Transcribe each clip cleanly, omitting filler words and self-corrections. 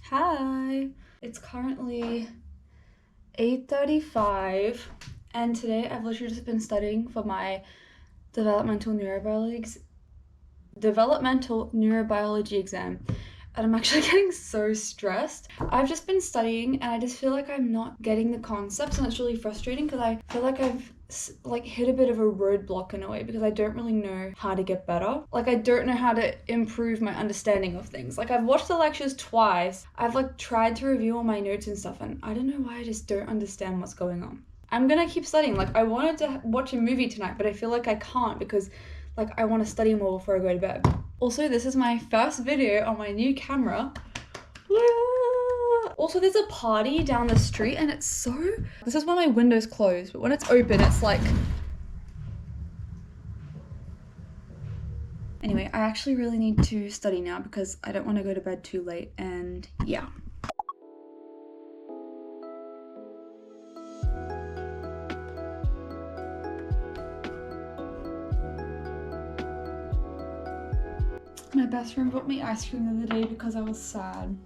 Hi, it's currently 8:35 and today I've literally just been studying for my developmental neurobiology exam, and I'm actually getting so stressed. I've just been studying and I just feel like I'm not getting the concepts, and it's really frustrating because I feel like I've hit a bit of a roadblock in a way because I don't really know how to get better. Like, I don't know how to improve my understanding of things. Like, I've watched the lectures twice. I've tried to review all my notes and stuff, and I don't know why I just don't understand what's going on. I'm gonna keep studying. Like, I wanted to watch a movie tonight, but I feel like I can't because I want to study more before I go to bed. Also, this is my first video on my new camera. Also, there's a party down the street and this is when my window's closed, but when it's open, it's like... Anyway, I actually really need to study now because I don't want to go to bed too late, and yeah. My best friend bought me ice cream the other day because I was sad.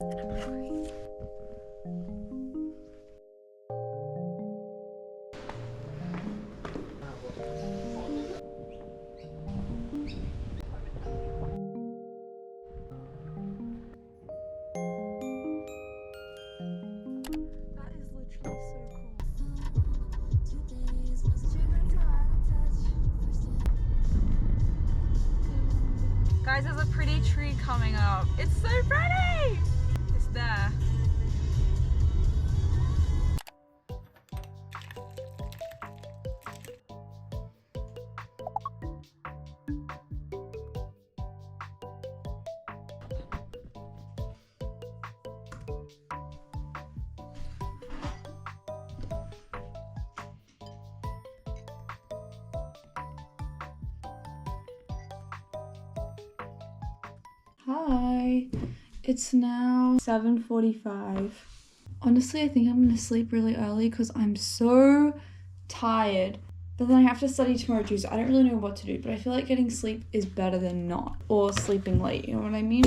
And I'm hungry. That is literally so cool. Guys, there's a pretty tree coming up. It's so pretty! It's there. Hi, it's now 7:45. Honestly, I think I'm gonna sleep really early because I'm so tired. But then I have to study tomorrow too, so I don't really know what to do. But I feel like getting sleep is better than not, or sleeping late, you know what I mean?